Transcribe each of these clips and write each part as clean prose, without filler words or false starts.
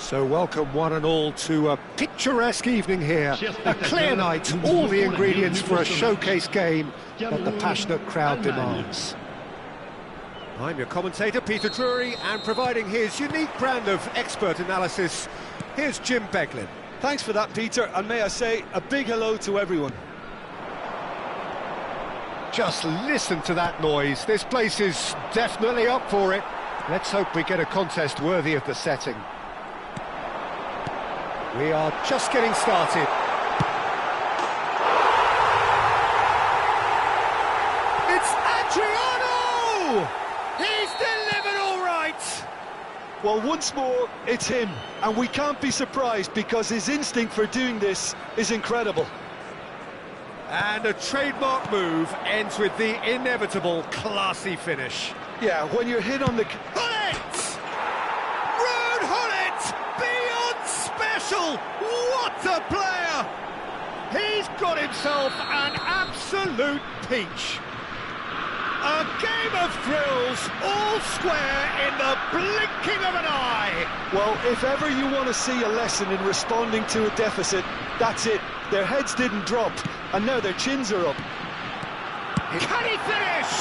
So welcome one and all to a picturesque evening here. A clear night, all the ingredients for a showcase game that the passionate crowd demands. I'm your commentator, Peter Drury, and providing his unique brand of expert analysis, here's Jim Beglin. Thanks for that, Peter, and may I say a big hello to everyone. Just listen to that noise. This place is definitely up for it. Let's hope we get a contest worthy of the setting. We are just getting started. It's Adriano! He's delivered all right! Well, once more, it's him, and we can't be surprised because his instinct for doing this is incredible. And a trademark move ends with the inevitable classy finish. Yeah, when you're hit on the... Hullet! Ruud Hullet! Beyond special! What a player! He's got himself an absolute peach. A game of thrills, all square in the blinking of an eye. Well, if ever you want to see a lesson in responding to a deficit, that's it. Their heads didn't drop, and now their chins are up. Can he finish?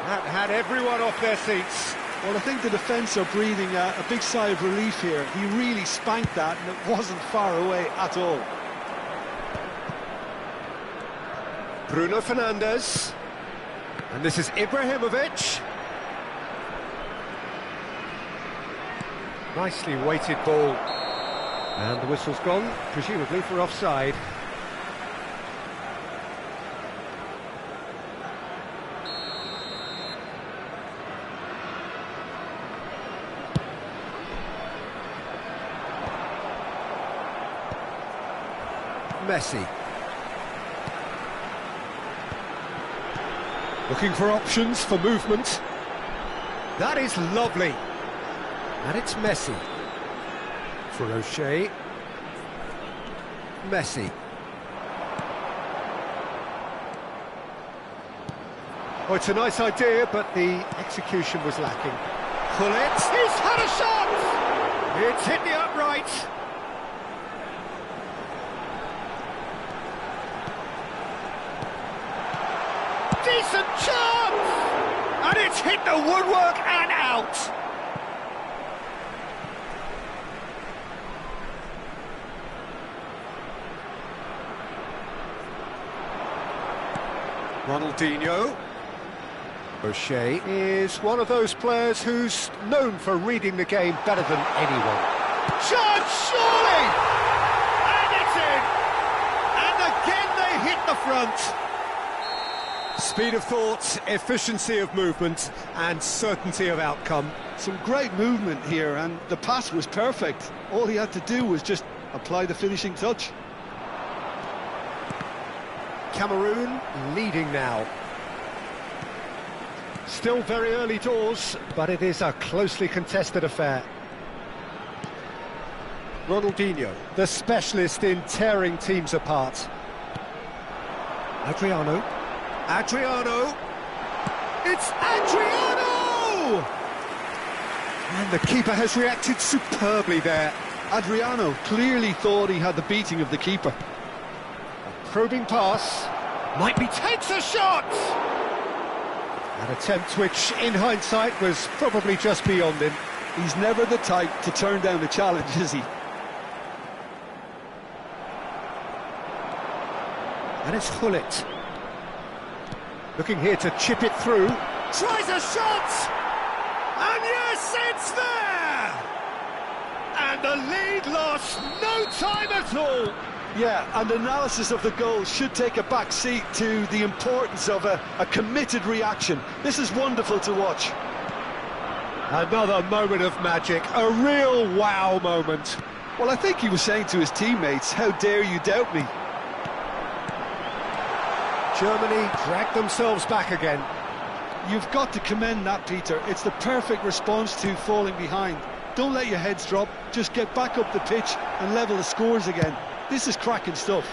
That had everyone off their seats. Well, I think the defence are breathing a big sigh of relief here. He really spanked that, and it wasn't far away at all. Bruno Fernandes. And this is Ibrahimovic. Nicely weighted ball. And the whistle's gone, presumably for offside. Messi. Looking for options for movement. That is lovely. And it's Messi. For O'Shea. Messi. Oh, it's a nice idea, but the execution was lacking. Hullet, he's had a shot! It's hit the upright. Decent chance! And it's hit the woodwork and out! Ronaldinho. O'Shea is one of those players who's known for reading the game better than anyone. Chance, surely! And it's in! And again they hit the front. Speed of thought, efficiency of movement, and certainty of outcome. Some great movement here, and the pass was perfect. All he had to do was just apply the finishing touch. Cameroon leading now. Still very early doors, but it is a closely contested affair. Ronaldinho, the specialist in tearing teams apart. Adriano. Adriano! It's Adriano! And the keeper has reacted superbly there. Adriano clearly thought he had the beating of the keeper. A probing pass. Might be takes a shot! An attempt which, in hindsight, was probably just beyond him. He's never the type to turn down a challenge, is he? And it's Hullet. Looking here to chip it through. Tries a shot! And yes, it's there! And the lead lost no time at all! Yeah, and analysis of the goal should take a back seat to the importance of a committed reaction. This is wonderful to watch. Another moment of magic, a real wow moment. Well, I think he was saying to his teammates, how dare you doubt me? Germany dragged themselves back again. You've got to commend that, Peter. It's the perfect response to falling behind. Don't let your heads drop, just get back up the pitch and level the scores again. This is cracking stuff.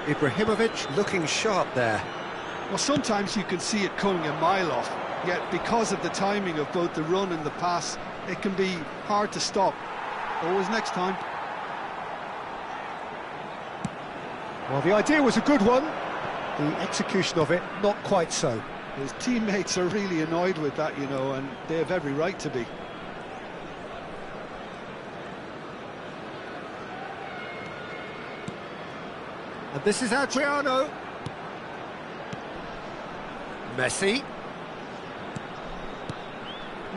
Ibrahimovic looking sharp there. Well, sometimes you can see it coming a mile off, yet because of the timing of both the run and the pass, it can be hard to stop. Always next time. Well, the idea was a good one. The execution of it, not quite so. His teammates are really annoyed with that, you know, and they have every right to be. And this is Adriano. Messi.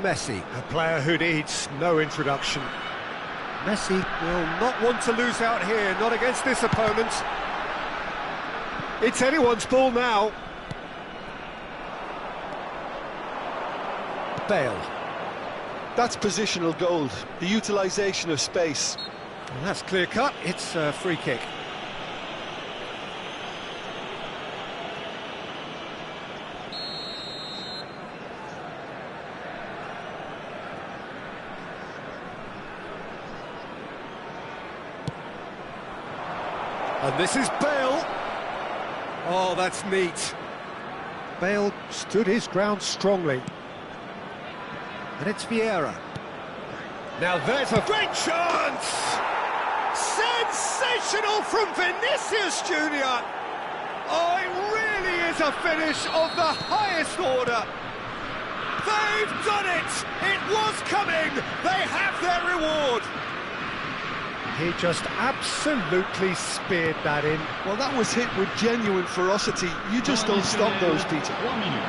Messi, a player who needs no introduction. Messi will not want to lose out here, not against this opponent. It's anyone's ball now. Bale. That's positional gold, the utilisation of space. And that's clear cut, it's a free kick. And this is Bale. Oh, that's neat. Bale stood his ground strongly. And it's Vieira. Now there's a great chance! Sensational from Vinicius Junior. Oh, it really is a finish of the highest order. They've done it! It was coming! They have their reward! He just absolutely speared that in. Well, that was hit with genuine ferocity. You just don't stop those, Peter. 1 minute.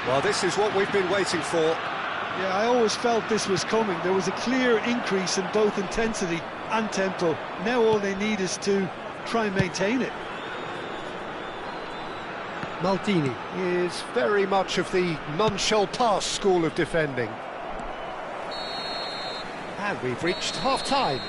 Well, this is what we've been waiting for. Yeah, I always felt this was coming. There was a clear increase in both intensity and tempo. Now all they need is to try and maintain it. Maldini is very much of the none-shall-pass school of defending. And we've reached half-time.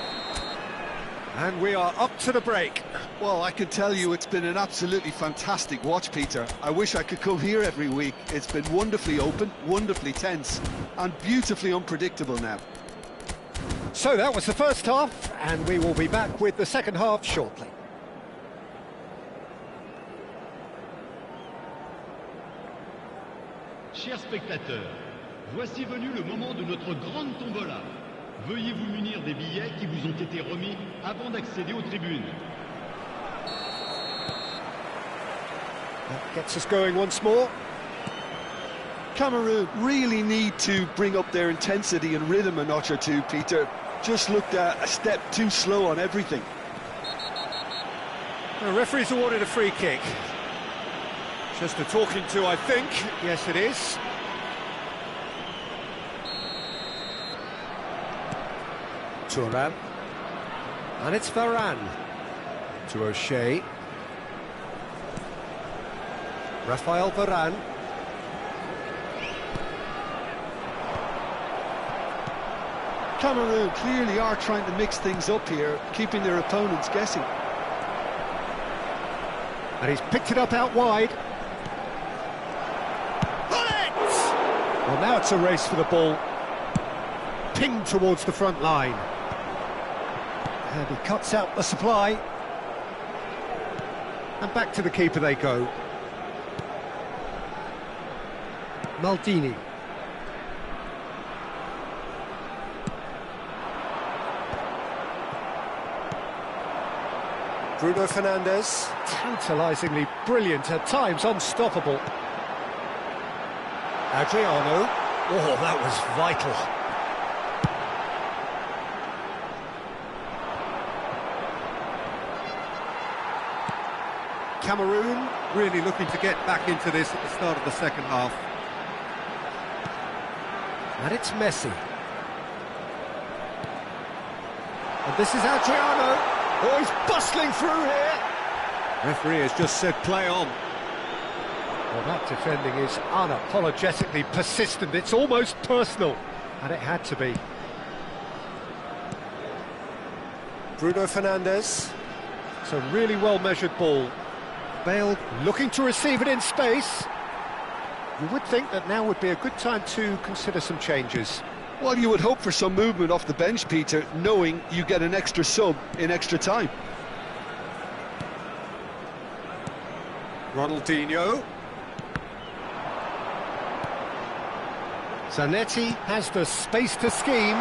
And we are up to the break. Well, I can tell you it's been an absolutely fantastic watch, Peter. I wish I could come here every week. It's been wonderfully open, wonderfully tense, and beautifully unpredictable now. So that was the first half, and we will be back with the second half shortly. Chers spectateurs, voici venu le moment de notre grande tombola. Veuillez vous munir des billets qui vous ont été remis avant d'accéder aux tribunes. That gets us going once more. Cameroon really need to bring up their intensity and rhythm a notch or two, Peter. Just looked a step too slow on everything. The referee's awarded a free kick. Just a talking to, I think. Yes, it is. Thuram. And it's Varane. To O'Shea. Rafael Varane. Cameroon clearly are trying to mix things up here, keeping their opponents guessing. And he's picked it up out wide. Well, now it's a race for the ball. Pinged towards the front line. And he cuts out the supply. And back to the keeper they go. Maldini. Bruno Fernandes, tantalisingly brilliant, at times unstoppable. Adriano, oh, that was vital. Cameroon really looking to get back into this at the start of the second half. And it's Messi. And this is Adriano. Oh, he's bustling through here. Referee has just said play on. Well, that defending is unapologetically persistent. It's almost personal. And it had to be. Bruno Fernandes. It's a really well-measured ball. Bale looking to receive it in space. You would think that now would be a good time to consider some changes. Well, you would hope for some movement off the bench, Peter, knowing you get an extra sub in extra time. Ronaldinho. Zanetti has the space to scheme.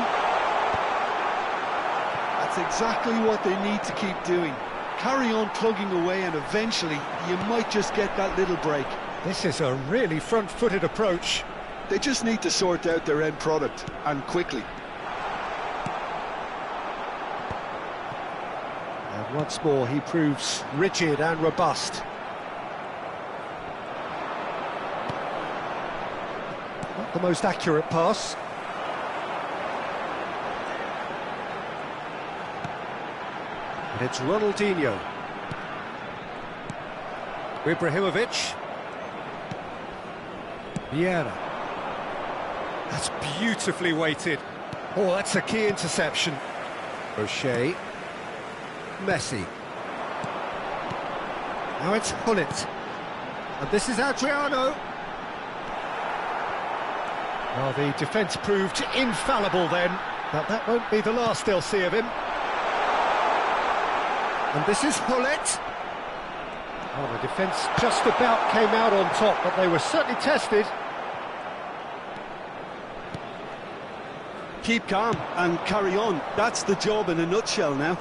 That's exactly what they need to keep doing. Carry on plugging away and eventually you might just get that little break. This is a really front-footed approach. They just need to sort out their end product, and quickly. And once more he proves rigid and robust. Not the most accurate pass. And it's Ronaldinho. Ibrahimovic. Vieira. That's beautifully weighted. Oh, that's a key interception. O'Shea. Messi. Now it's Hullet. And this is Adriano. Well, the defence proved infallible then, but that won't be the last they'll see of him. And this is Hullet. Oh, the defence just about came out on top, but they were certainly tested. Keep calm and carry on. That's the job in a nutshell now.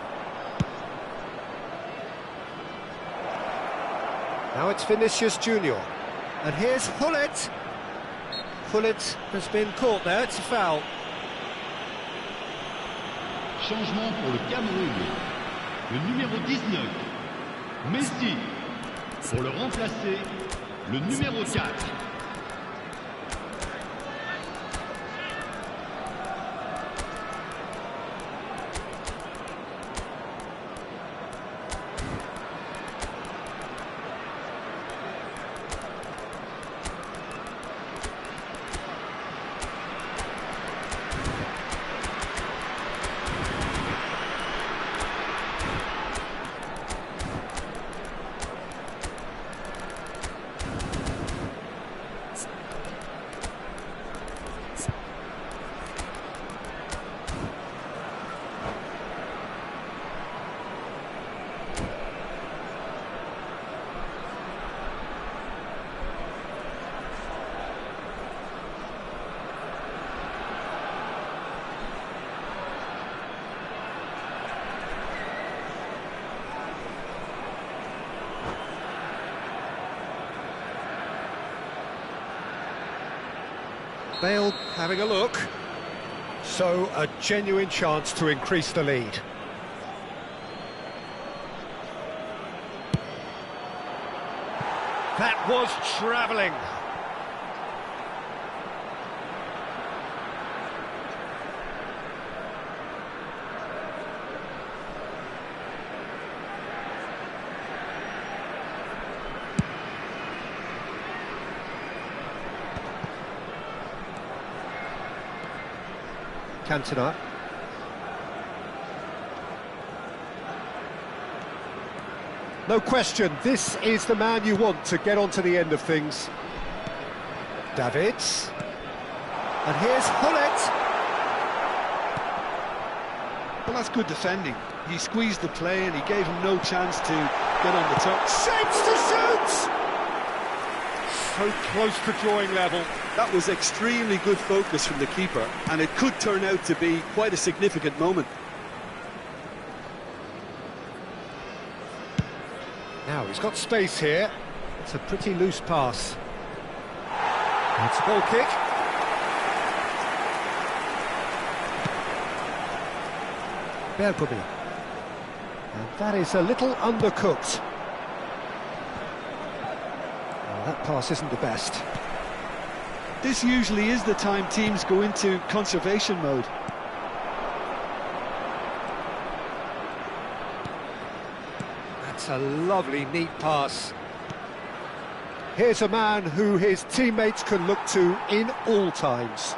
Now it's Vinicius Junior. And here's Hullet. Hullet has been caught there, it's a foul. Changement pour le Cameroun. Le numéro 19, Messi. Pour le remplacer, le numéro 4. Bale having a look. So, a genuine chance to increase the lead. That was travelling. Cantona. No question, this is the man you want to get onto the end of things. Davids. And here's Hullet. Well, that's good defending. He squeezed the play and he gave him no chance to get on the top. Shapes to shoot! So close to drawing level. That was extremely good focus from the keeper, and it could turn out to be quite a significant moment. Now he's got space here. It's a pretty loose pass. It's a goal kick. Bergomi. And that is a little undercooked. That pass isn't the best. This usually is the time teams go into conservation mode. That's a lovely, neat pass. Here's a man who his teammates can look to in all times.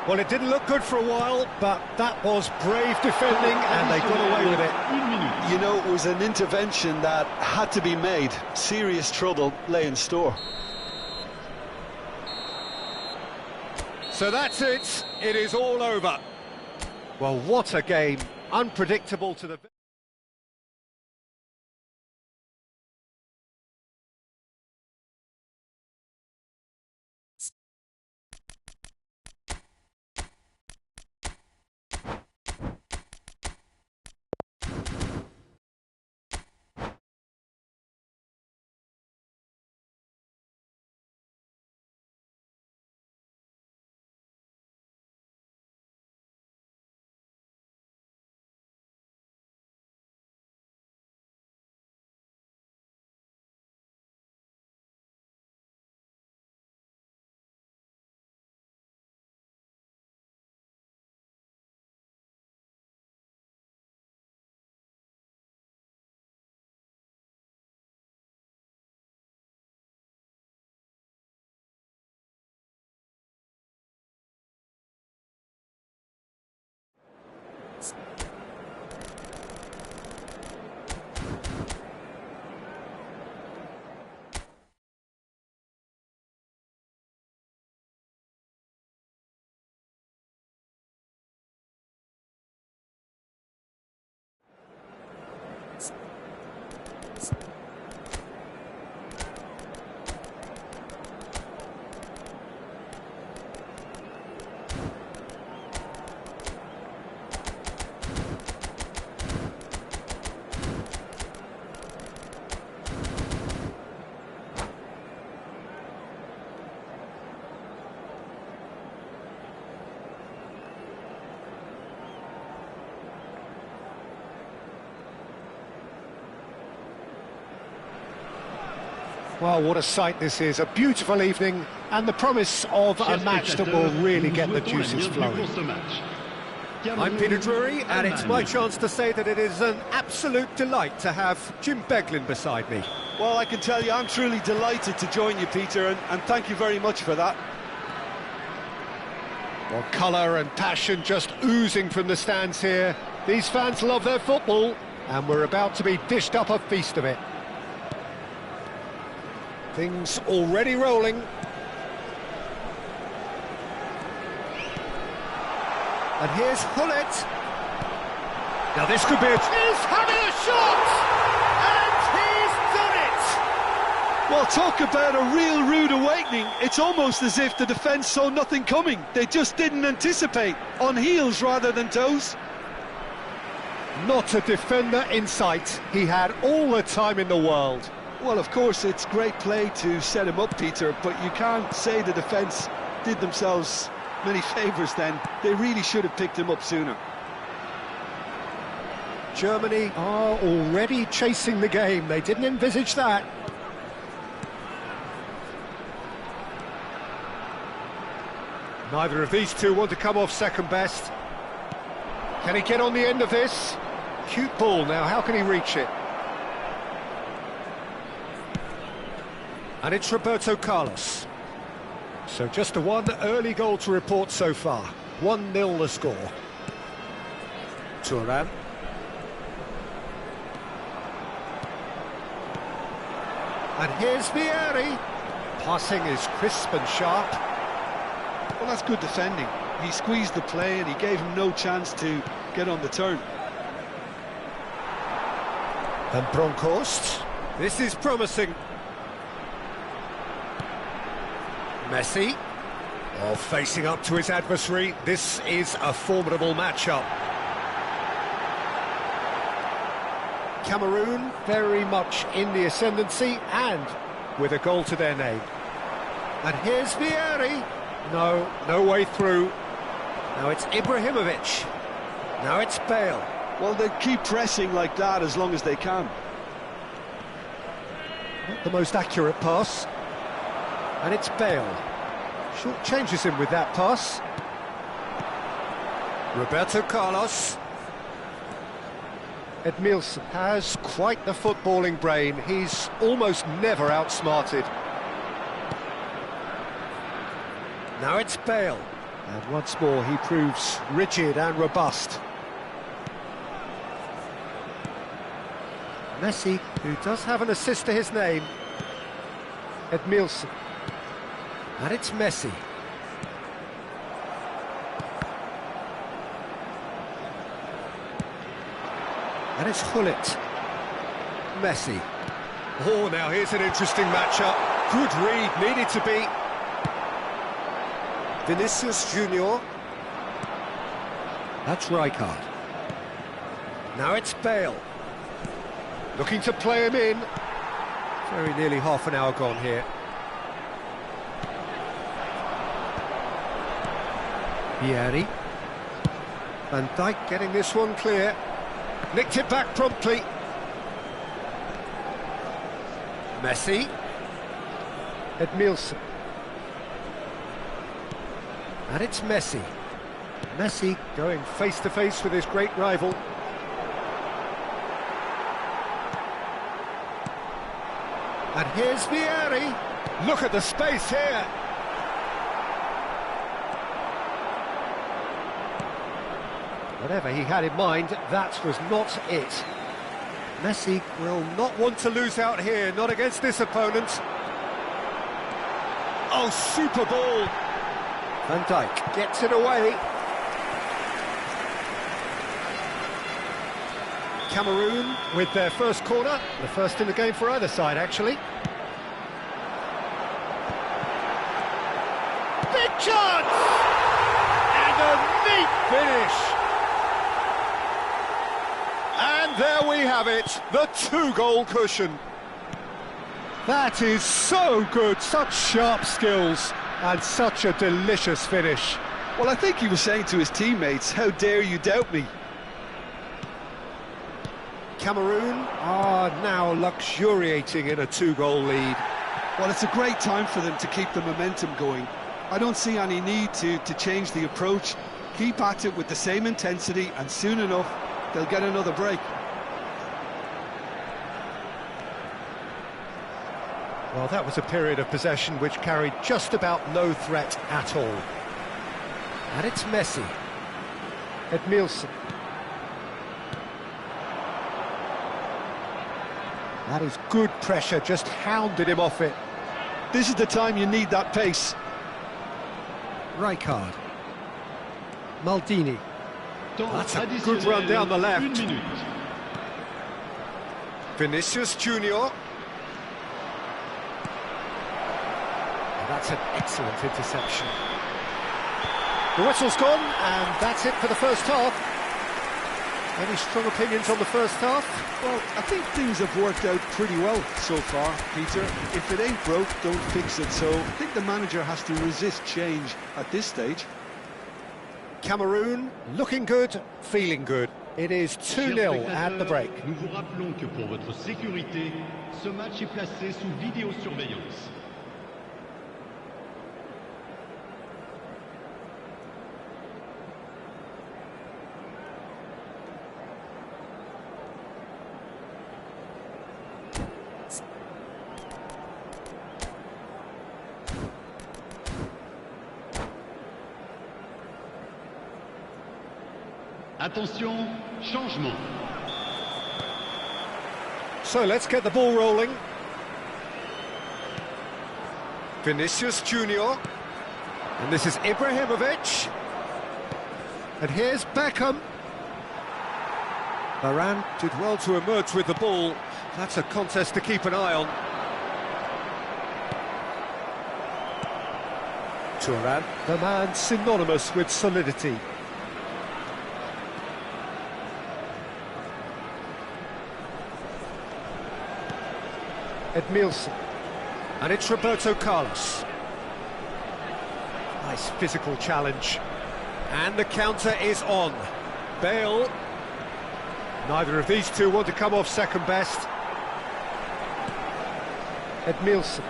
Well, it didn't look good for a while, but that was brave defending and they got away with it. You know, it was an intervention that had to be made. Serious trouble lay in store. So that's it. It is all over. Well, what a game. Unpredictable to the... Well, what a sight this is. A beautiful evening and the promise of a match that will really get the juices flowing. I'm Peter Drury, and it's my chance to say that it is an absolute delight to have Jim Beglin beside me. Well, I can tell you I'm truly delighted to join you, Peter, and thank you very much for that. Well, colour and passion just oozing from the stands here. These fans love their football, and we're about to be dished up a feast of it. Things already rolling. And here's Hullet. Now this could be a... He's having a shot! And he's done it! Well, talk about a real rude awakening. It's almost as if the defence saw nothing coming. They just didn't anticipate. On heels rather than toes. Not a defender in sight. He had all the time in the world. Well, of course, it's great play to set him up, Peter, but you can't say the defence did themselves many favours then. They really should have picked him up sooner. Germany are already chasing the game. They didn't envisage that. Neither of these two want to come off second best. Can he get on the end of this? Cute ball now, how can he reach it? And it's Roberto Carlos. So just a one early goal to report so far. 1-0 the score. Thuram. And here's Vieri. Passing is crisp and sharp. Well, that's good defending. He squeezed the play and he gave him no chance to get on the turn. And Bronkhorst. This is promising. Messi. Oh, facing up to his adversary. This is a formidable matchup. Cameroon very much in the ascendancy and with a goal to their name. And here's Vieri. No way through. Now it's Ibrahimovic. Now it's Bale. Well, they keep pressing like that as long as they can. Not the most accurate pass. And it's Bale. Short changes him with that pass. Roberto Carlos. Edmilson has quite the footballing brain. He's almost never outsmarted. Now it's Bale. And once more he proves rigid and robust. Messi, who does have an assist to his name. Edmilson. And it's Messi. And it's Hullet. Messi. Oh, now here's an interesting matchup. Good read, needed to be. Vinicius Junior. That's Rijkaard. Now it's Bale. Looking to play him in. Very nearly half an hour gone here. Vieri. Van Dijk getting this one clear. Nicked it back promptly. Messi. Edmilson. And it's Messi. Messi going face-to-face with his great rival. And here's Vieri. Look at the space here. Whatever he had in mind, that was not it. Messi will not want to lose out here, not against this opponent. Oh, super ball. Van Dijk gets it away. Cameroon with their first corner, the first in the game for either side, actually. Big chance! And a neat finish! And there we have it, the 2-goal cushion. That is so good, such sharp skills, and such a delicious finish. Well, I think he was saying to his teammates, how dare you doubt me? Cameroon are now luxuriating in a 2-goal lead. Well, it's a great time for them to keep the momentum going. I don't see any need to change the approach. Keep at it with the same intensity, and soon enough, they'll get another break. Well, that was a period of possession which carried just about no threat at all. And it's Messi. Edmilson. That is good pressure, just hounded him off it. This is the time you need that pace. Rijkaard. Maldini. Temps That's a good run down the left. 1 minute. Vinicius Junior. That's an excellent interception. The whistle's gone, and that's it for the first half. Any strong opinions on the first half? Well, I think things have worked out pretty well so far, Peter. If it ain't broke, don't fix it. So I think the manager has to resist change at this stage. Cameroon, looking good, feeling good. It is 2-0 at the break. Nous vous rappelons que pour votre sécurité, ce match est placé sous vidéosurveillance. Attention, changement. So let's get the ball rolling. Vinicius Junior. And this is Ibrahimovic. And here's Beckham. Varane did well to emerge with the ball. That's a contest to keep an eye on. Thuram, the man synonymous with solidity. Edmilson. And it's Roberto Carlos. Nice physical challenge. And the counter is on. Bale. Neither of these two want to come off second best. Edmilson.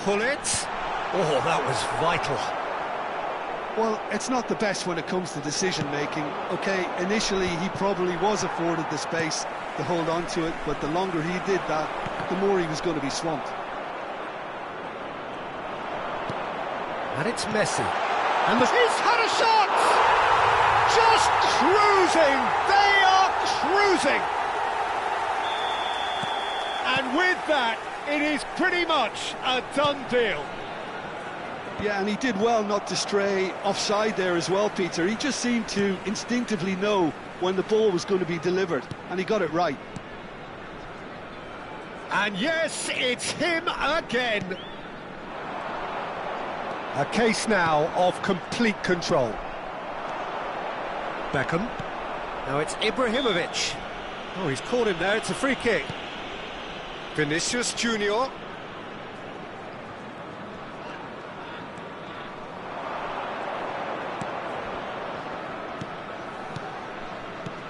Gullit. Oh, that was vital. Well, it's not the best when it comes to decision-making. OK, initially he probably was afforded the space to hold on to it, but the longer he did that, the more he was going to be swamped. And it's Messi. And he's had a shot! Just cruising! They are cruising! And with that, it is pretty much a done deal. Yeah, and he did well not to stray offside there as well, Peter. He just seemed to instinctively know when the ball was going to be delivered, and he got it right. And yes, it's him again. A case now of complete control. Beckham. Now it's Ibrahimovic. Oh, he's caught him there, it's a free kick. Vinicius Junior.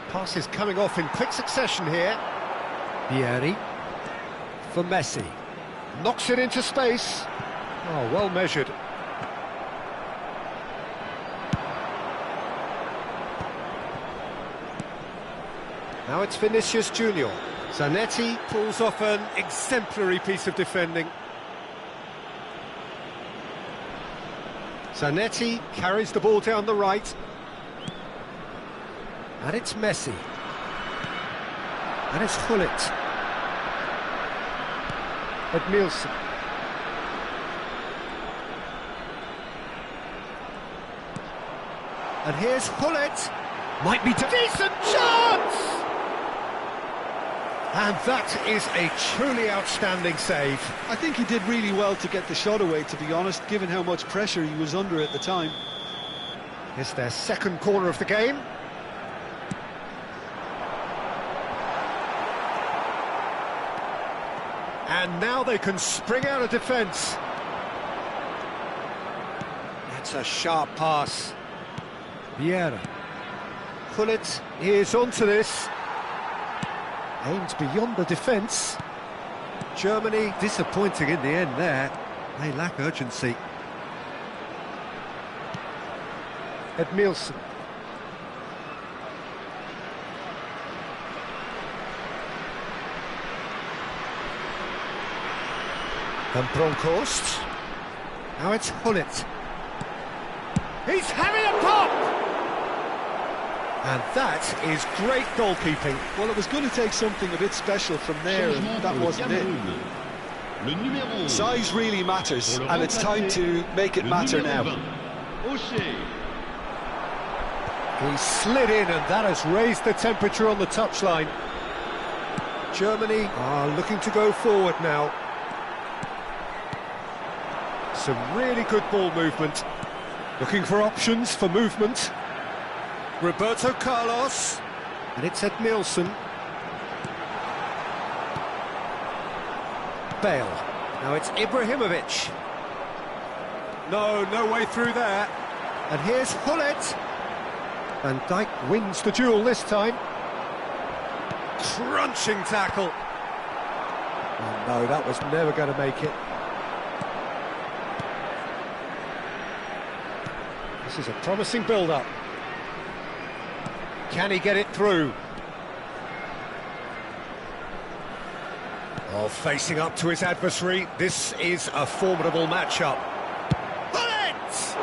Pass is coming off in quick succession here. Vieri for Messi. Knocks it into space. Oh, well measured. Now it's Vinicius Junior. Zanetti pulls off an exemplary piece of defending. Zanetti carries the ball down the right. And it's Messi. And it's Gullit. Edmilson. And here's Gullit. Might be decent chance! And that is a truly outstanding save. I think he did really well to get the shot away, to be honest, given how much pressure he was under at the time. It's their second corner of the game. And now they can spring out of defence. That's a sharp pass. Vieira. Gullit is onto this. Aimed beyond the defence. Germany disappointing in the end there. They lack urgency. Edmilson. And Bronkhorst. Now it's Hullet. He's having a pop! And that is great goalkeeping. Well, it was going to take something a bit special from there, and that wasn't it. Size really matters, and it's time to make it matter now. He slid in, and that has raised the temperature on the touchline. Germany are looking to go forward now. Some really good ball movement. Looking for options for movement. Roberto Carlos. And it's Edmilson. Bale. Now it's Ibrahimovic. No way through there. And here's Hullet. Van Dijk wins the duel this time. Crunching tackle. Oh no, that was never going to make it. This is a promising build-up. Can he get it through? Oh, facing up to his adversary, this is a formidable matchup. Bullet!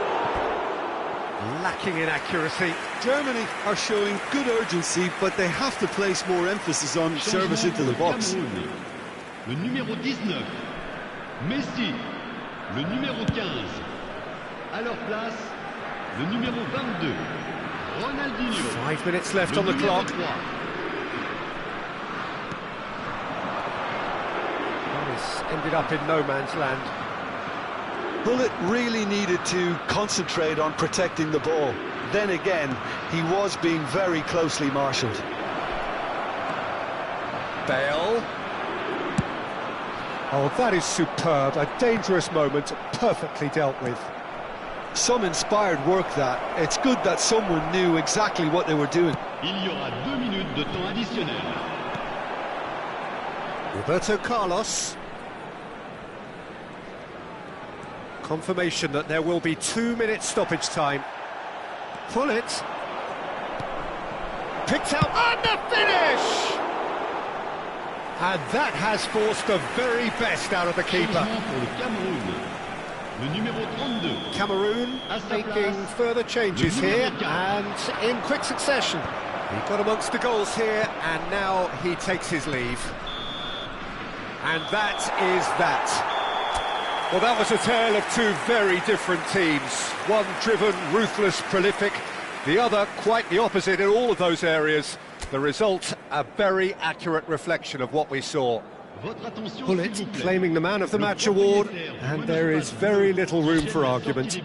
Lacking in accuracy. Germany are showing good urgency, but they have to place more emphasis on service into the box. Le numéro 19, Messi. Le numéro 15, à leur place, le numéro 22, Ronaldinho. 5 minutes left on the clock. This ended up in no man's land. Hullet really needed to concentrate on protecting the ball. Then again, he was being very closely marshalled. Bale. Oh, that is superb. A dangerous moment, perfectly dealt with. Some inspired work that. It's good that someone knew exactly what they were doing. Il y aura 2 minutes de temps additionnel. Roberto Carlos. Confirmation that there will be 2 minutes stoppage time. Pull it. Picked out and the finish! And that has forced the very best out of the keeper. Le numéro 32. Cameroon making further changes here and in quick succession. He got amongst the goals here and now he takes his leave. And that is that. Well, that was a tale of two very different teams. One driven, ruthless, prolific. The other quite the opposite in all of those areas. The result, a very accurate reflection of what we saw. Hullet claiming the Man of the Match award, and there is very little room for argument.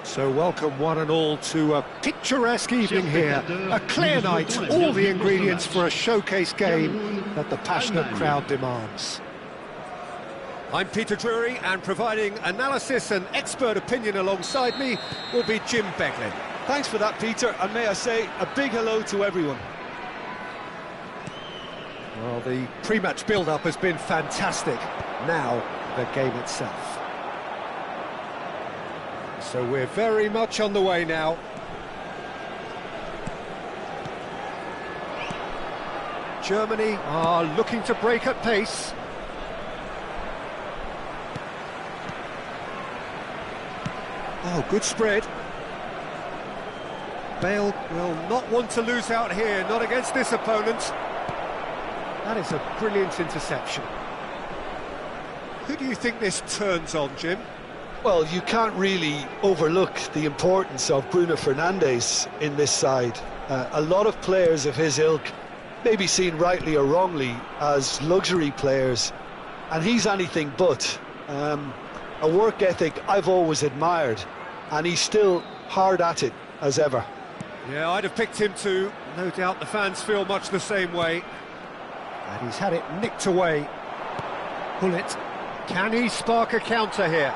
So welcome one and all to a picturesque evening here. A clear night, all the ingredients for a showcase game that the passionate crowd demands. I'm Peter Drury, and providing analysis and expert opinion alongside me will be Jim Beglin. Thanks for that, Peter, and may I say a big hello to everyone. Well, the pre-match build-up has been fantastic. Now, the game itself. So we're very much on the way now. Germany are looking to break at pace. Oh, good spread. Bale will not want to lose out here, not against this opponent. That is a brilliant interception. Who do you think this turns on, Jim? Well, you can't really overlook the importance of Bruno Fernandes in this side. A lot of players of his ilk may be seen rightly or wrongly as luxury players, and he's anything but. A work ethic I've always admired, and he's still hard at it as ever. Yeah, I'd have picked him too. No doubt the fans feel much the same way. And he's had it nicked away. Gullit. Can he spark a counter here?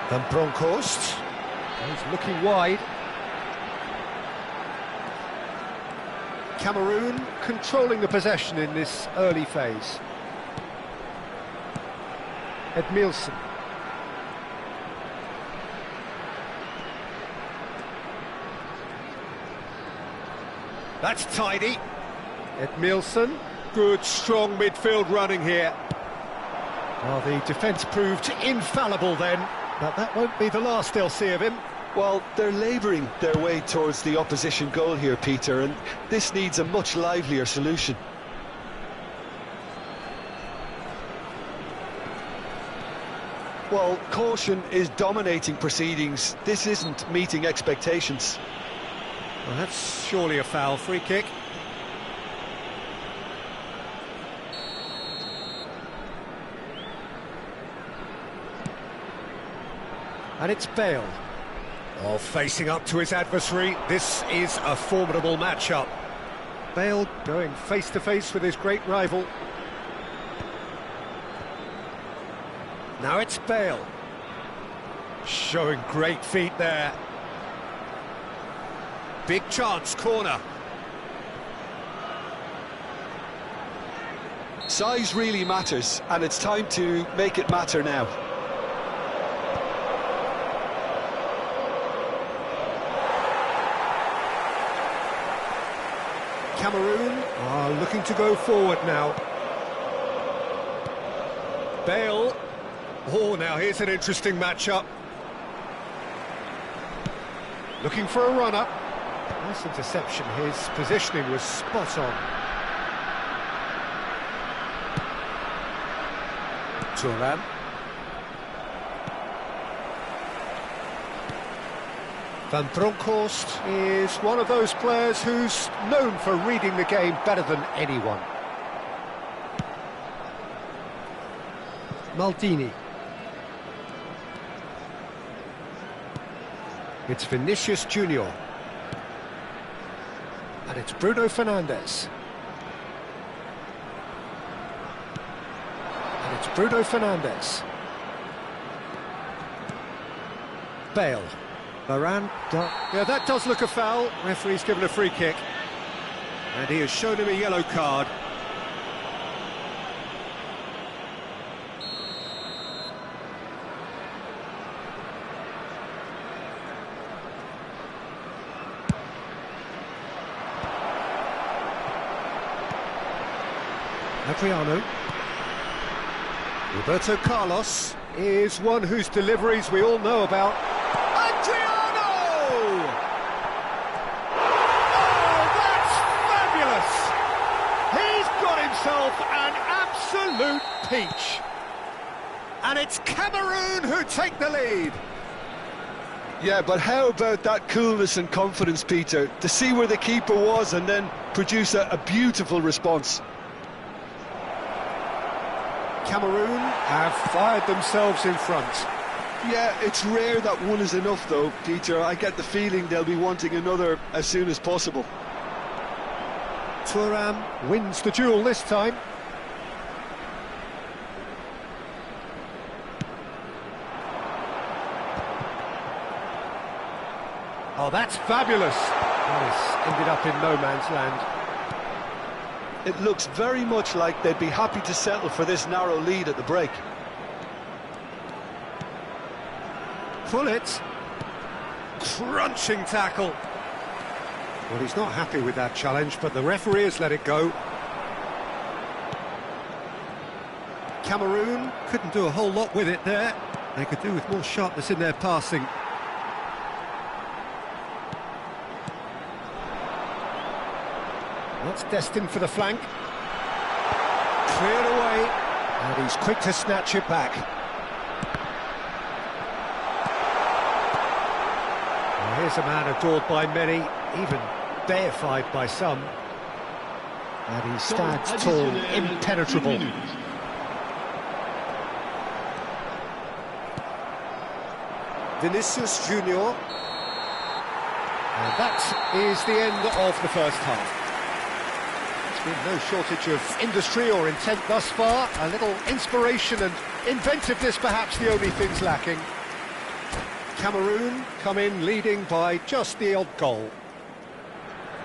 Van Bronckhorst. He's looking wide. Cameroon controlling the possession in this early phase. Edmilson. That's tidy. Edmilson. Good, strong midfield running here. Well, the defence proved infallible then, but that won't be the last they'll see of him. Well, they're labouring their way towards the opposition goal here, Peter, and this needs a much livelier solution. Well, caution is dominating proceedings. This isn't meeting expectations. Well, that's surely a foul. Free kick. And it's Bale. Oh, facing up to his adversary. This is a formidable matchup. Bale going face-to-face with his great rival. Now it's Bale. Showing great feet there. Big chance, corner. Size really matters, and it's time to make it matter now. Cameroon are looking to go forward now. Bale. Oh, now here's an interesting matchup. Looking for a run-up. Nice interception. His positioning was spot on. Thuram. Van Bronckhorst is one of those players who's known for reading the game better than anyone. Maldini. It's Vinicius Junior. And it's Bruno Fernandes. And it's Bruno Fernandes. Bale. Varane. Yeah, that does look a foul. Referee's given a free kick. And he has shown him a yellow card. Adriano. Roberto Carlos is one whose deliveries we all know about. Adriano! Oh, that's fabulous! He's got himself an absolute peach. And it's Cameroon who take the lead. Yeah, but how about that coolness and confidence, Peter, to see where the keeper was and then produce a beautiful response. Cameroon have fired themselves in front. Yeah, it's rare that one is enough though, Peter. I get the feeling they'll be wanting another as soon as possible. Thuram wins the duel this time. Oh, that's fabulous. This ended up in no man's land. It looks very much like they'd be happy to settle for this narrow lead at the break. Pullet. Crunching tackle. Well, he's not happy with that challenge, but the referee has let it go. Cameroon couldn't do a whole lot with it there. They could do with more sharpness in their passing. That's destined for the flank. Cleared away, and he's quick to snatch it back. Well, here's a man adored by many, even deified by some. And he stands tall, impenetrable. Vinicius Junior. And that is the end of the first half. There's been no shortage of industry or intent thus far. A little inspiration and inventiveness perhaps the only things lacking. Cameroon come in leading by just the odd goal.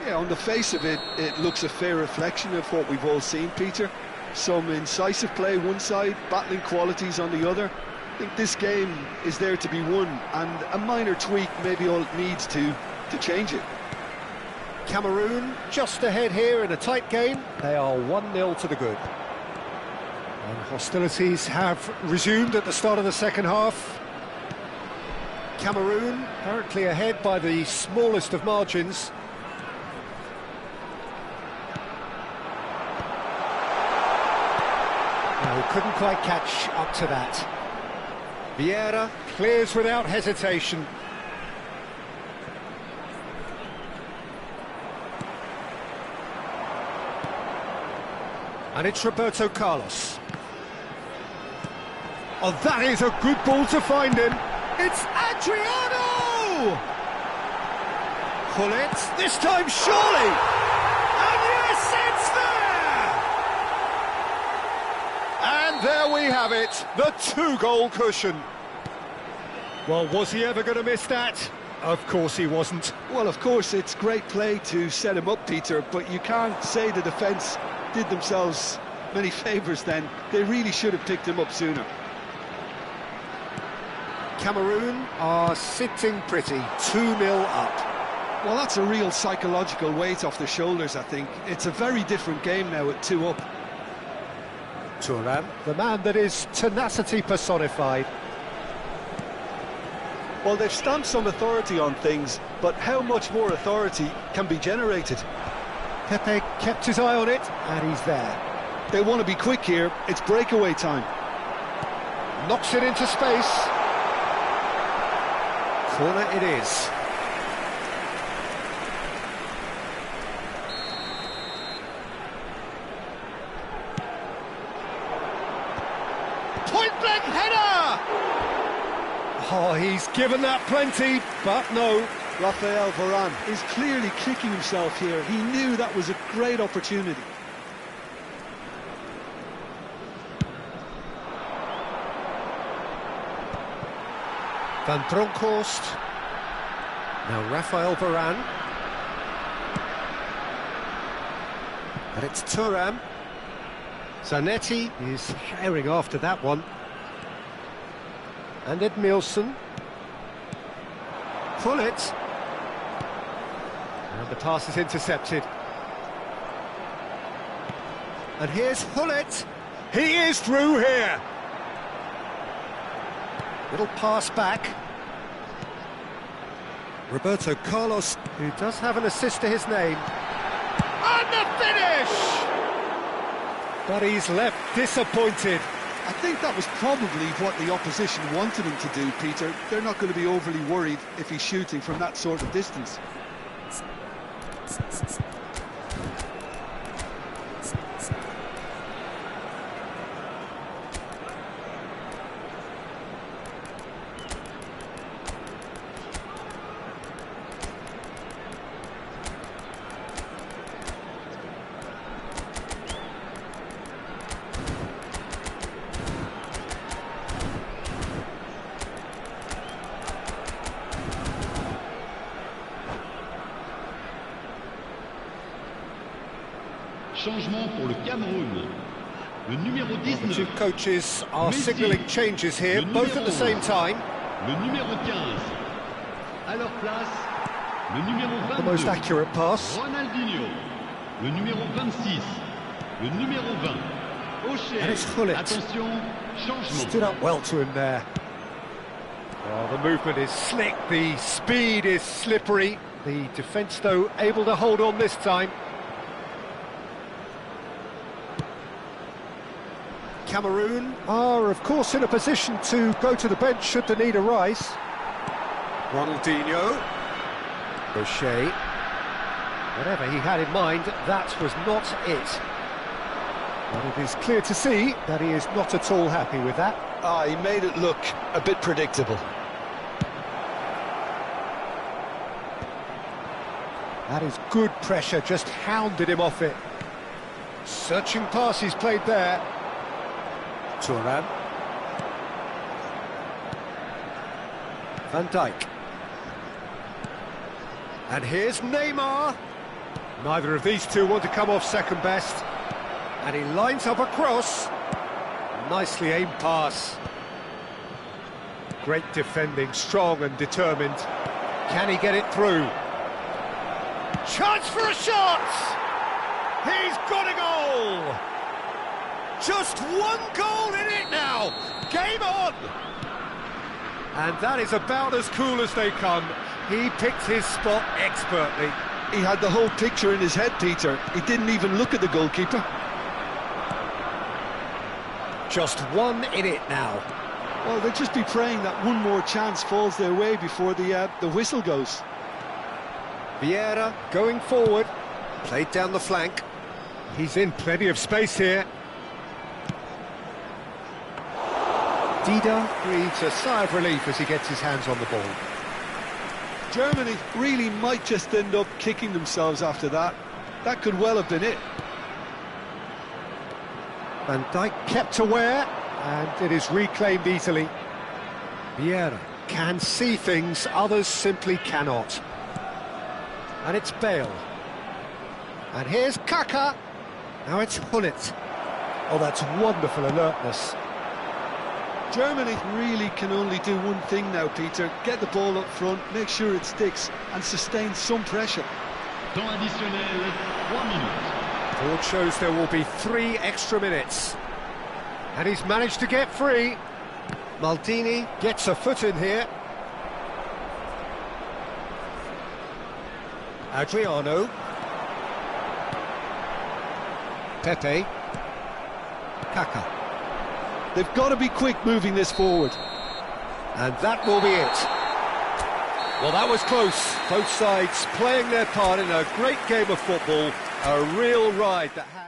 Yeah, on the face of it, it looks a fair reflection of what we've all seen, Peter. Some incisive play one side, battling qualities on the other. I think this game is there to be won, and a minor tweak may be all it needs to change it. Cameroon just ahead here in a tight game. They are 1-0 to the good. And hostilities have resumed at the start of the second half. Cameroon currently ahead by the smallest of margins. No, couldn't quite catch up to that. Vieira clears without hesitation. And it's Roberto Carlos. Oh, that is a good ball to find him. It's Adriano! Pullet, this time surely! And yes, it's there! And there we have it, the two-goal cushion. Well, was he ever going to miss that? Of course he wasn't. Well, of course, it's great play to set him up, Peter, but you can't say the defence did themselves many favours then. They really should have picked him up sooner. Cameroon are sitting pretty, 2-0 up. Well, that's a real psychological weight off their shoulders, I think. It's a very different game now at 2 up. Thuram, the man that is tenacity personified. Well, they've stamped some authority on things, but how much more authority can be generated? Pepe kept his eye on it, and he's there. They want to be quick here. It's breakaway time. Knocks it into space. Corner it is. Point-blank header! Oh, he's given that plenty, but no. Raphael Varane is clearly kicking himself here. He knew that was a great opportunity. Van Bronckhorst. Now Raphael Varane. And it's Thuram. Zanetti is herring after that one. And Edmilson. Pullet. And the pass is intercepted. And here's Pullet. He is through here. Little pass back. Roberto Carlos, who does have an assist to his name. And the finish! But he's left disappointed. I think that was probably what the opposition wanted him to do, Peter. They're not going to be overly worried if he's shooting from that sort of distance. Changement pour le Cameroun. Le numéro The 19. two coaches are Messi. signalling changes here, Le both at numéro the same time. Le numéro 15. À leur place, le numéro The most 22. accurate pass. Ronaldinho. Le numéro 26. Le numéro 20. And it's O'Shea. Hullet. Attention, changement. Stood up well to him there. Well, the movement is slick, the speed is slippery. The defence, though, able to hold on this time. Cameroon are, of course, in a position to go to the bench should the need arise. Ronaldinho. O'Shea. Whatever he had in mind, that was not it. But it is clear to see that he is not at all happy with that. He made it look a bit predictable. That is good pressure, just hounded him off it. Searching pass he's played there. Thuram. Van Dijk. And here's Neymar. Neither of these two want to come off second best. And he lines up a cross. Nicely aimed pass. Great defending, strong and determined. Can he get it through? Chance for a shot! He's got a goal! Just one goal in it now! Game on! And that is about as cool as they come. He picked his spot expertly. He had the whole picture in his head, Peter. He didn't even look at the goalkeeper. Just one in it now. Well, they'll just be praying that one more chance falls their way before the whistle goes. Vieira going forward, played down the flank. He's in plenty of space here. Dida breathes a sigh of relief as he gets his hands on the ball. Germany really might just end up kicking themselves after that. That could well have been it. Van Dijk kept aware, and it is reclaimed easily. Vieira can see things others simply cannot. And it's Bale. And here's Kaka. Now it's Hullet. Oh, that's wonderful alertness. Germany really can only do one thing now, Peter. Get the ball up front, make sure it sticks, and sustain some pressure. Temps additionnel, 3 minutes. Board shows there will be 3 extra minutes. And he's managed to get free. Maldini gets a foot in here. Adriano. Pepe. Kaka. They've got to be quick moving this forward. And that will be it. Well, that was close. Both sides playing their part in a great game of football. A real ride that had...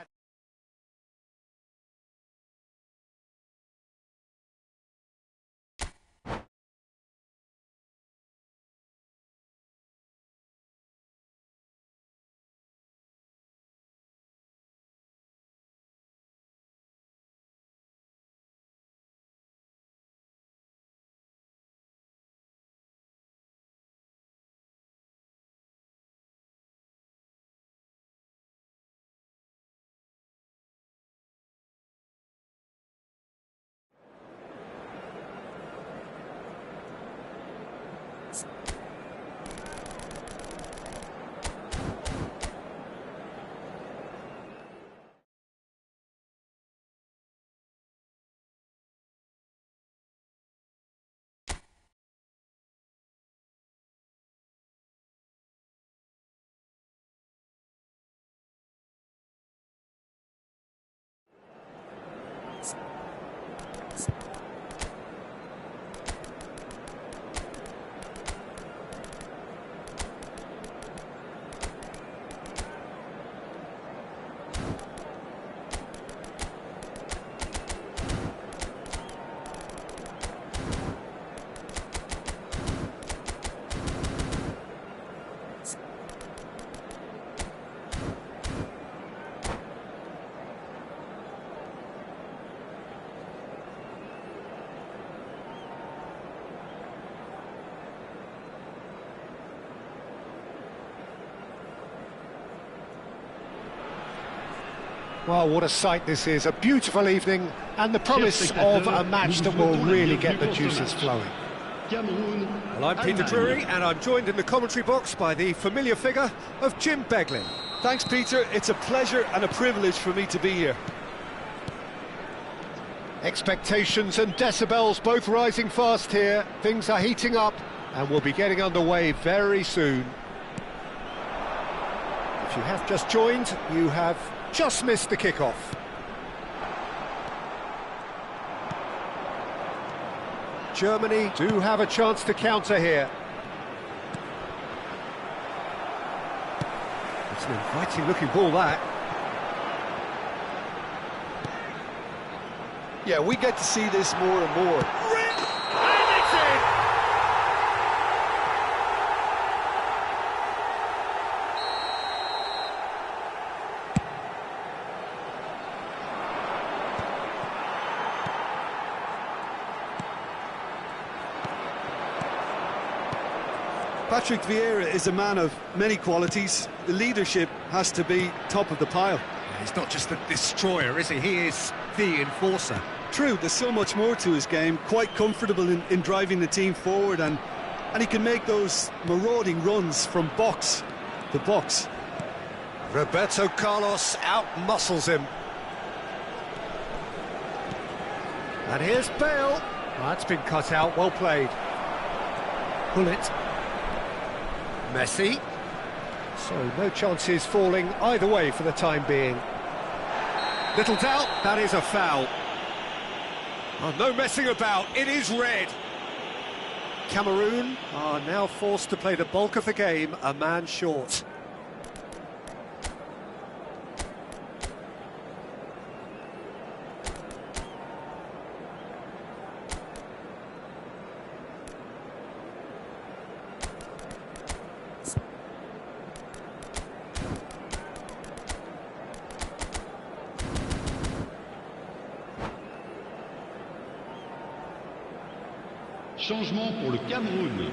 Well, what a sight this is. A beautiful evening and the promise of a match that will really get the juices flowing. Well, I'm Peter Drury and I'm joined in the commentary box by the familiar figure of Jim Beglin. Thanks, Peter. It's a pleasure and a privilege for me to be here. Expectations and decibels both rising fast here. Things are heating up and we'll be getting underway very soon. If you have just joined, you have just missed the kickoff. Germany do have a chance to counter here. It's an inviting looking ball, that. Yeah, we get to see this more and more. And it's in! Patrick Vieira is a man of many qualities. The leadership has to be top of the pile. He's not just a destroyer, is he? He is the enforcer. True, there's so much more to his game. Quite comfortable in driving the team forward, and he can make those marauding runs from box to box. Roberto Carlos out-muscles him. And here's Bale. That's been cut out, well played. Bullet. Messi. So no chances falling either way for the time being. Little doubt, that is a foul. Oh, no messing about, it is red. Cameroon are now forced to play the bulk of the game a man short. Changement pour le Cameroun.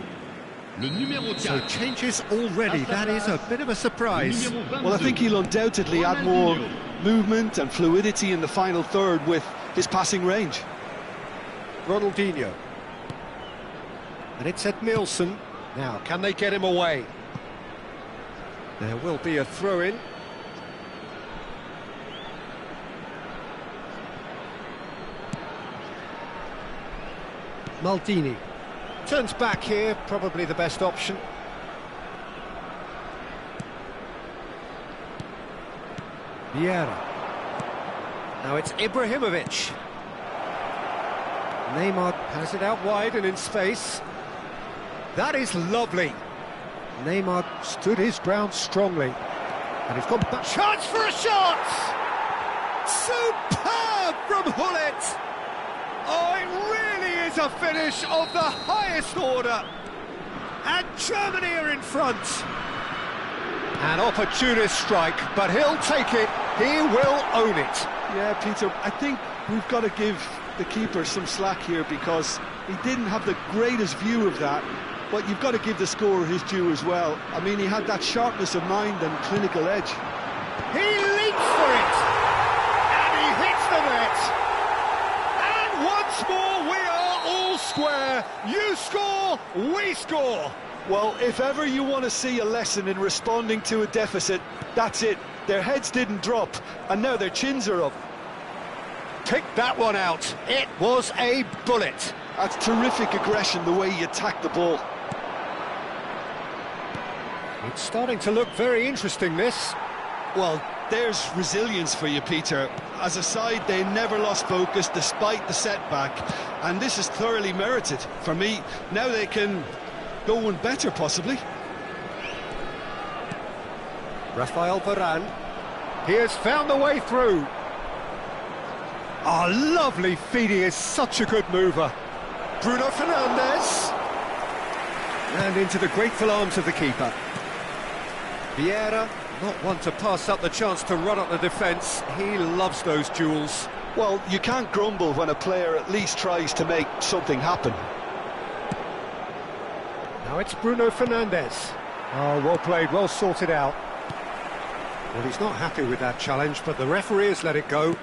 Le numéro 4. So changes already, that is a bit of a surprise. Well, I think he'll undoubtedly add more movement and fluidity in the final third with his passing range. Ronaldinho. And it's Edmilson. Now, can they get him away? There will be a throw-in. Maldini. Turns back here, probably the best option. Vieira. Now it's Ibrahimovic. Neymar has it out wide and in space. That is lovely. Neymar stood his ground strongly. And he's gone back. Chance for a shot! Superb from Hullet! Oh, it really is a finish of the highest order. And Germany are in front. An opportunist strike, but he'll take it. He will own it. Yeah, Peter, I think we've got to give the keeper some slack here because he didn't have the greatest view of that. But you've got to give the scorer his due as well. I mean, he had that sharpness of mind and clinical edge. He leaps for it. And he hits the net. Once more, we are all square. You score, we score. Well, if ever you want to see a lesson in responding to a deficit, that's it. Their heads didn't drop, and now their chins are up. Pick that one out. It was a bullet. That's terrific aggression, the way he attacked the ball. It's starting to look very interesting, this. Well, there's resilience for you, Peter. As a side, they never lost focus despite the setback, and this is thoroughly merited. For me, now they can go one better, possibly. Rafael Varane. He has found the way through. Oh, lovely feed. He is such a good mover. Bruno Fernandes. And into the grateful arms of the keeper. Vieira. Not one to pass up the chance to run up the defence. He loves those duels. Well, you can't grumble when a player at least tries to make something happen. Now it's Bruno Fernandes. Oh, well played, well sorted out. Well, he's not happy with that challenge, but the referee has let it go.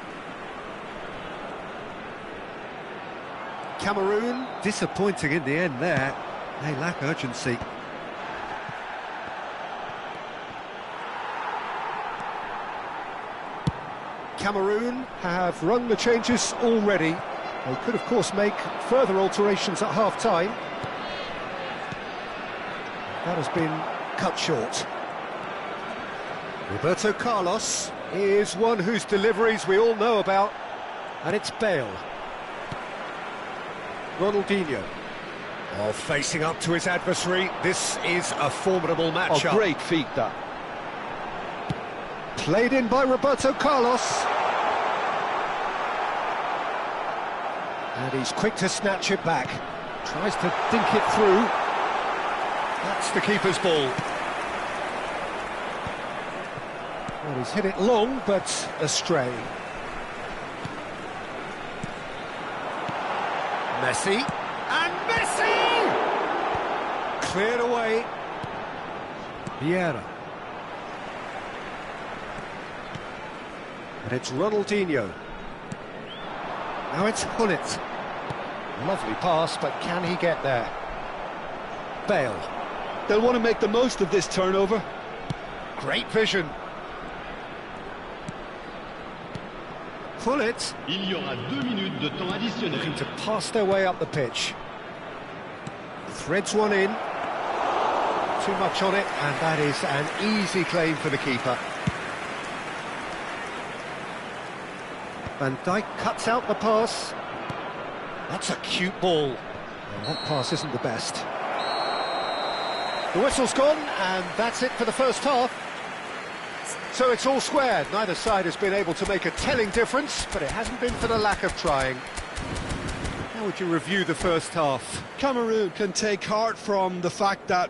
Cameroon, disappointing in the end there. They lack urgency. Cameroon have run the changes already. They could, of course, make further alterations at half-time. That has been cut short. Roberto Carlos is one whose deliveries we all know about, and it's Bale. Ronaldinho. Oh, facing up to his adversary. This is a formidable matchup. Oh, great feat, that. Played in by Roberto Carlos. And he's quick to snatch it back. Tries to dink it through. That's the keeper's ball. Well, he's hit it long, but astray. Messi. And Messi! Cleared away. Vieira. And it's Ronaldinho. Now it's Gullit. Lovely pass, but can he get there? Bale. They'll want to make the most of this turnover. Great vision. Gullit. Il y aura 2 minutes de temps additionnel. Looking to pass their way up the pitch. Threads one in. Too much on it, and that is an easy claim for the keeper. Van Dijk cuts out the pass. That's a cute ball. Well, that pass isn't the best. The whistle's gone, and that's it for the first half. So it's all squared. Neither side has been able to make a telling difference, but it hasn't been for the lack of trying. How would you review the first half? Cameroon can take heart from the fact that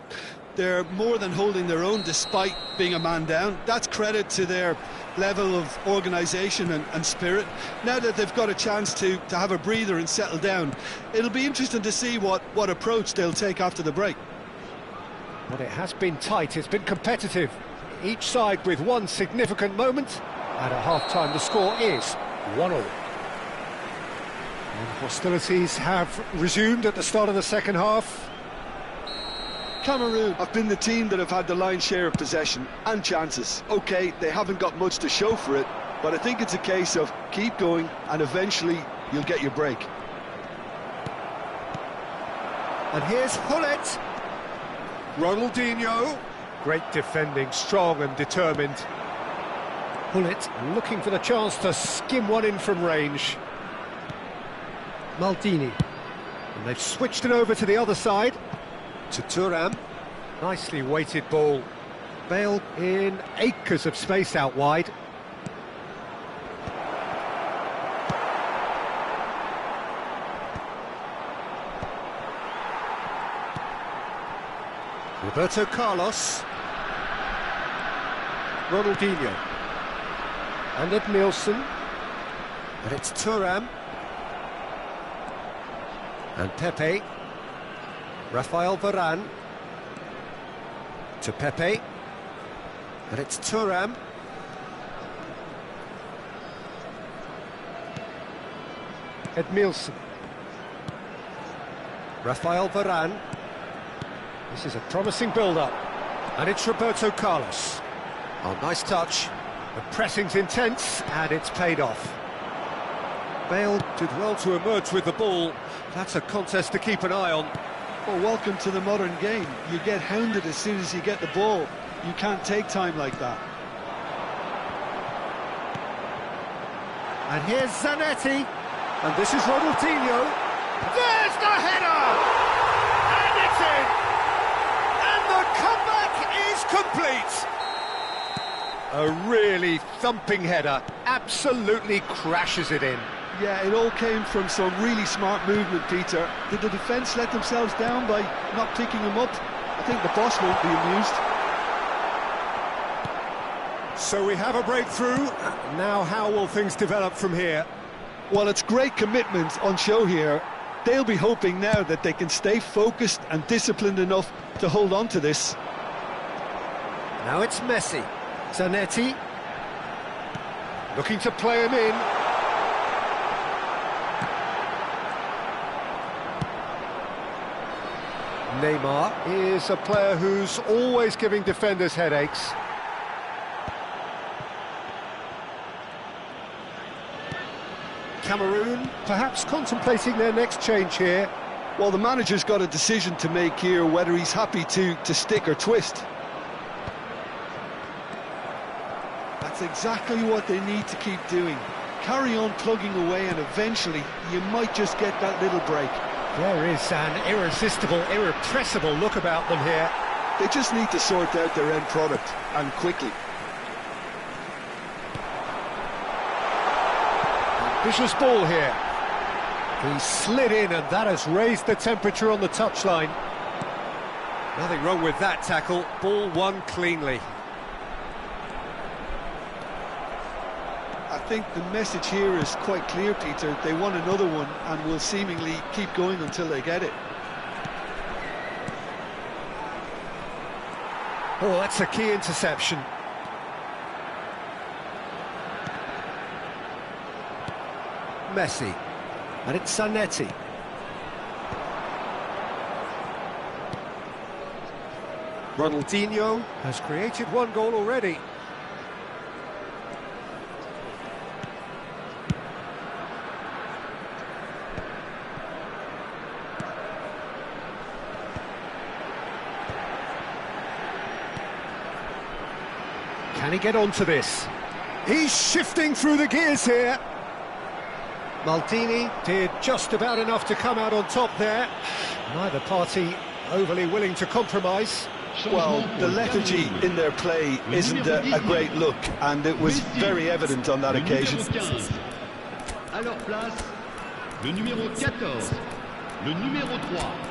they're more than holding their own despite being a man down. That's credit to their level of organisation and spirit. Now that they've got a chance to have a breather and settle down, it'll be interesting to see what approach they'll take after the break. Well, it has been tight, it's been competitive. Each side with one significant moment, and at half-time the score is 1-1. And hostilities have resumed at the start of the second half. Cameroon have been the team that have had the lion's share of possession and chances. OK, they haven't got much to show for it, but I think it's a case of keep going and eventually you'll get your break. And here's Gullit. Ronaldinho. Great defending, strong and determined. Gullit looking for the chance to skim one in from range. Maldini. And they've switched it over to the other side. To Thuram. Nicely weighted ball. Bale in acres of space out wide. Roberto Carlos. Ronaldinho. And Edmilson. And it's Thuram. And Pepe. Rafael Varane. To Pepe. And it's Thuram. Edmilson. Rafael Varane. This is a promising build-up. And it's Roberto Carlos. Oh, nice touch. The pressing's intense, and it's paid off. Bale did well to emerge with the ball. That's a contest to keep an eye on. Well, welcome to the modern game. You get hounded as soon as you get the ball. You can't take time like that. And here's Zanetti. And this is Ronaldinho. There's the header! And it's in! And the comeback is complete! A really thumping header. Absolutely crashes it in. Yeah, it all came from some really smart movement, Peter. Did the defence let themselves down by not picking him up? I think the boss won't be amused. So we have a breakthrough. Now how will things develop from here? Well, it's great commitment on show here. They'll be hoping now that they can stay focused and disciplined enough to hold on to this. Now it's Messi. Zanetti. Looking to play him in. Neymar is a player who's always giving defenders headaches. Cameroon perhaps contemplating their next change here. Well, the manager's got a decision to make here, whether he's happy to stick or twist. That's exactly what they need to keep doing. Carry on plugging away, and eventually you might just get that little break. There is an irresistible, irrepressible look about them here. They just need to sort out their end product, and quickly. Vicious ball here. He slid in, and that has raised the temperature on the touchline. Nothing wrong with that tackle. Ball won cleanly. I think the message here is quite clear, Peter. They want another one and will seemingly keep going until they get it. Oh, that's a key interception. Messi. And it's Zanetti. Ronaldinho has created one goal already. Can he get onto this? He's shifting through the gears here. Maldini did just about enough to come out on top there. Neither party overly willing to compromise. Well, the lethargy in their play isn't a great look, and it was very evident on that occasion. À leur place, le numéro 14, le numéro 3.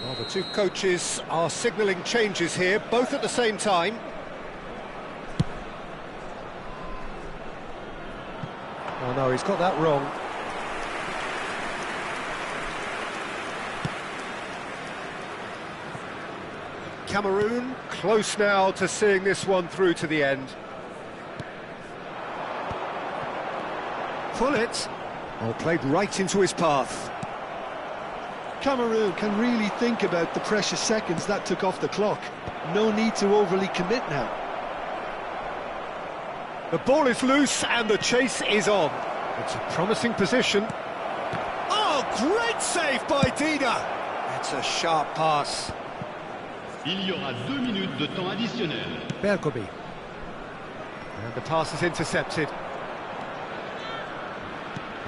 Well, the two coaches are signalling changes here, both at the same time. Oh no, he's got that wrong. Cameroon close now to seeing this one through to the end. Pull it. Oh, played right into his path. Cameroon can really think about the precious seconds that took off the clock. No need to overly commit now. The ball is loose and the chase is on. It's a promising position. Oh, great save by Dida. It's a sharp pass. Il y aura 2 minutes de temps additionnel. Bergomi. And the pass is intercepted.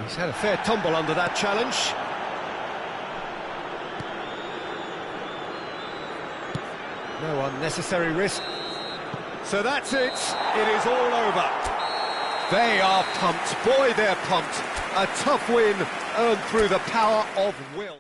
He's had a fair tumble under that challenge. No unnecessary risk. So that's it. It is all over. They are pumped. Boy, they're pumped. A tough win earned through the power of will.